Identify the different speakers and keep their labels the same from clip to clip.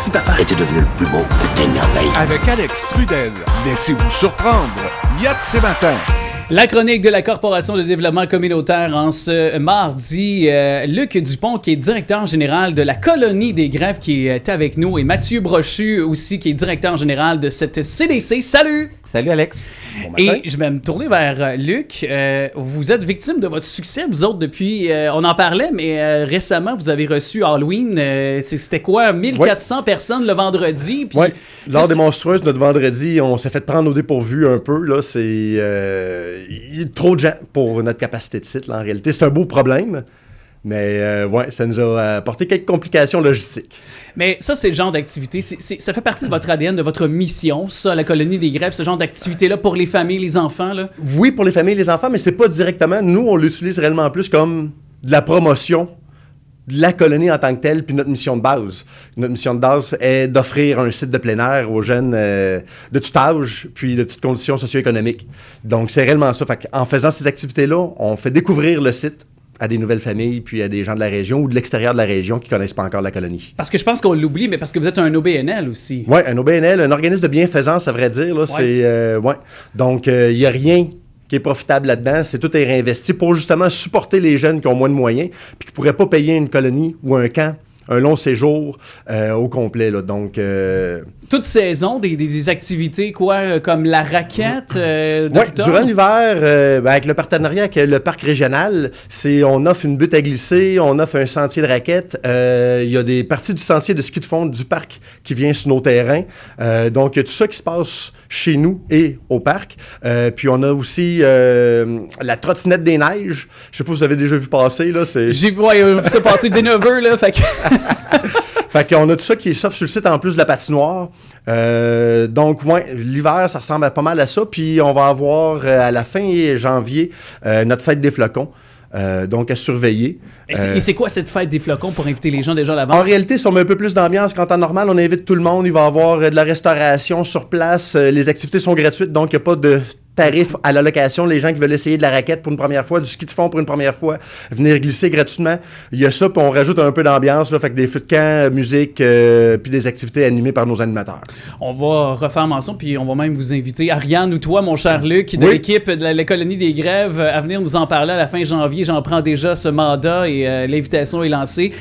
Speaker 1: Merci, papa.
Speaker 2: Et tu es devenu le plus beau de tes merveilles.
Speaker 3: Avec Alex Trudel, laissez-vous surprendre. Yat ce matin.
Speaker 1: La chronique de la Corporation de développement communautaire en ce mardi. Luc Dupont, qui est directeur général de la Colonie des Grèves, qui est avec nous, et Mathieu Brochu aussi, qui est directeur général de cette CDC. Salut!
Speaker 4: Salut Alex.
Speaker 1: Bon matin. Et je vais me tourner vers Luc. Vous êtes victime de votre succès, vous autres, depuis... on en parlait, mais récemment, vous avez reçu Halloween. C'était quoi? 1400 personnes le vendredi?
Speaker 5: Oui, lors des Monstrueuses, notre vendredi, on s'est fait prendre au dépourvu un peu. Là, c'est... il y a trop de gens pour notre capacité de site, là, en réalité. C'est un beau problème. Mais ça nous a apporté quelques complications logistiques.
Speaker 1: Mais ça, c'est le genre d'activité. Ça fait partie de votre ADN, de votre mission, ça, la Colonie des Grèves, ce genre d'activité-là pour les familles, les enfants, là?
Speaker 5: Oui, pour les familles et les enfants, mais c'est pas directement. Nous, on l'utilise réellement plus comme de la promotion de la colonie en tant que telle, puis notre mission de base. Notre mission de base est d'offrir un site de plein air aux jeunes de tout âge, puis de toutes conditions socio-économiques. Donc, c'est réellement ça. Fait en faisant ces activités-là, on fait découvrir le site à des nouvelles familles, puis à des gens de la région ou de l'extérieur de la région qui ne connaissent pas encore la colonie.
Speaker 1: Parce que je pense qu'on l'oublie, mais parce que vous êtes un OBNL aussi.
Speaker 5: Oui, un OBNL, un organisme de bienfaisance, à vrai dire. Là,
Speaker 1: ouais.
Speaker 5: C'est, Donc, il n'y a rien qui est profitable là-dedans. Tout est réinvesti pour justement supporter les jeunes qui ont moins de moyens puis qui ne pourraient pas payer une colonie ou un camp, un long séjour au complet. Là. Donc...
Speaker 1: Toute saison, des activités, quoi, comme la raquette
Speaker 5: Oui, durant l'hiver, avec le partenariat avec le parc régional, on offre une butte à glisser, on offre un sentier de raquette. Il y a des parties du sentier de ski de fond du parc qui vient sur nos terrains. Donc, il y a tout ça qui se passe chez nous et au parc. Puis, on a aussi la trottinette des neiges. Je sais pas si vous avez déjà vu passer. Là,
Speaker 1: j'ai vu ça passer des neveux, là. Fait que...
Speaker 5: Fait qu'on a tout ça qui s'offre sur le site en plus de la patinoire. Donc, l'hiver, ça ressemble pas mal à ça. Puis, on va avoir à la fin janvier notre fête des flocons. Donc, à surveiller.
Speaker 1: Et c'est quoi cette fête des flocons pour inviter les gens déjà à l'avance?
Speaker 5: En réalité, si on met un peu plus d'ambiance qu'en temps normal, on invite tout le monde. Il va y avoir de la restauration sur place. Les activités sont gratuites, donc il n'y a pas de tarif à la location. Les gens qui veulent essayer de la raquette pour une première fois, du ski de fond pour une première fois, venir glisser gratuitement. Il y a ça, puis on rajoute un peu d'ambiance, là, fait que des feux de camp, musique, puis des activités animées par nos animateurs.
Speaker 1: On va refaire mention, puis on va même vous inviter, Ariane ou toi, mon cher Luc, de l'équipe de la Colonie des Grèves, à venir nous en parler à la fin janvier. J'en prends déjà ce mandat et l'invitation est lancée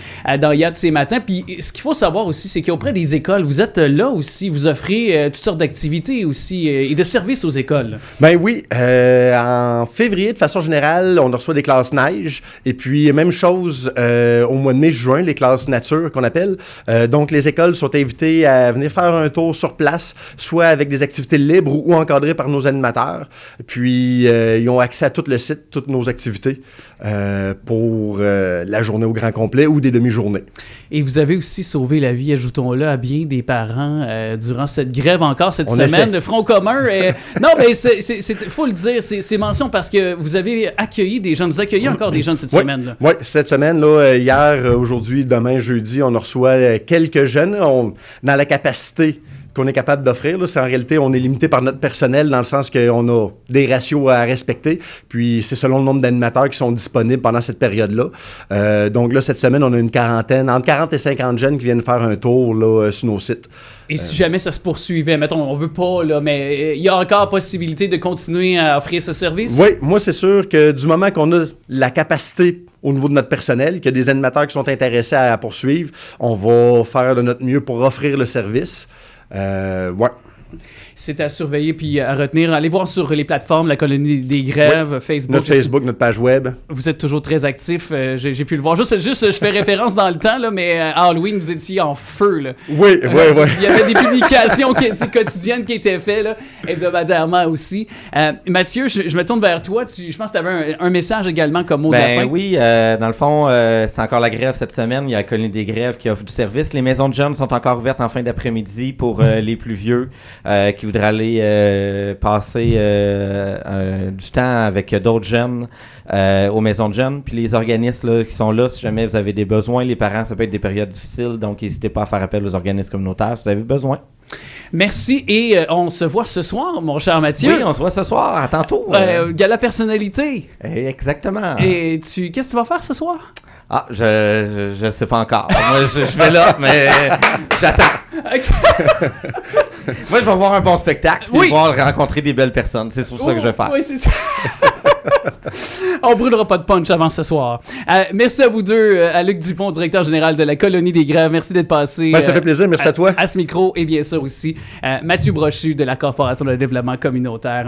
Speaker 1: dans Yat ces matins. Puis ce qu'il faut savoir aussi, c'est qu'auprès des écoles, vous êtes là aussi, vous offrez toutes sortes d'activités aussi et de services aux écoles.
Speaker 5: Ben oui, en février, de façon générale, on reçoit des classes neige. Et puis, même chose au mois de mai-juin, les classes nature qu'on appelle. Donc, les écoles sont invitées à venir faire un tour sur place, soit avec des activités libres ou encadrées par nos animateurs. Puis, ils ont accès à tout le site, toutes nos activités pour la journée au grand complet ou des demi-journées.
Speaker 1: Et vous avez aussi sauvé la vie, ajoutons-le, à bien des parents durant cette grève encore cette semaine de Front commun. Non, mais il faut le dire, c'est mention parce que vous avez accueilli des jeunes, vous accueillez encore des jeunes cette semaine-là.
Speaker 5: Oui, cette semaine, là, hier, aujourd'hui, demain, jeudi, on reçoit quelques jeunes. On a la capacité qu'on est capable d'offrir. Là, c'est en réalité, on est limité par notre personnel dans le sens qu'on a des ratios à respecter. Puis, c'est selon le nombre d'animateurs qui sont disponibles pendant cette période-là. Donc là, cette semaine, on a une quarantaine, entre 40 et 50 jeunes qui viennent faire un tour là, sur nos sites.
Speaker 1: Et si jamais ça se poursuivait, mettons, on veut pas, là, mais il y a encore possibilité de continuer à offrir ce service?
Speaker 5: Oui, moi, c'est sûr que du moment qu'on a la capacité au niveau de notre personnel, qu'il y a des animateurs qui sont intéressés à poursuivre, on va faire de notre mieux pour offrir le service. Ouais.
Speaker 1: C'est à surveiller puis à retenir. Allez voir sur les plateformes, la Colonie des Grèves, Facebook.
Speaker 5: Notre Facebook, notre page web.
Speaker 1: Vous êtes toujours très actifs. J'ai pu le voir. Juste, je fais référence dans le temps, là, mais Halloween, vous étiez en feu. Là.
Speaker 5: Oui.
Speaker 1: Il y avait des publications quotidiennes qui étaient faites, là, hebdomadairement aussi. Mathieu, je me tourne vers toi. Je pense que tu avais un message également comme mot de la fin.
Speaker 4: Oui, dans le fond, c'est encore la grève cette semaine. Il y a la Colonie des Grèves qui offre du service. Les maisons de jeunes sont encore ouvertes en fin d'après-midi pour les plus vieux qui voudraient aller passer du temps avec d'autres jeunes aux maisons de jeunes. Puis les organismes là, qui sont là, si jamais vous avez des besoins, les parents, ça peut être des périodes difficiles, donc n'hésitez pas à faire appel aux organismes communautaires si vous avez besoin.
Speaker 1: Merci et on se voit ce soir, mon cher Mathieu.
Speaker 4: Oui, on se voit ce soir. À tantôt.
Speaker 1: Gala personnalité.
Speaker 4: Exactement.
Speaker 1: Et qu'est-ce que tu vas faire ce soir?
Speaker 4: Ah, je sais pas encore. Moi, je vais là, mais j'attends. Moi, je vais voir un bon spectacle, puis rencontrer des belles personnes. C'est sur ça que je vais faire.
Speaker 1: Oui, c'est ça. On brûlera pas de punch avant ce soir. Merci à vous deux, à Luc Dupont, directeur général de la Colonie des Grèves. Merci d'être passé.
Speaker 5: Ben, ça fait plaisir, merci à toi.
Speaker 1: À ce micro, et bien sûr aussi Mathieu Brochu de la Corporation de développement communautaire.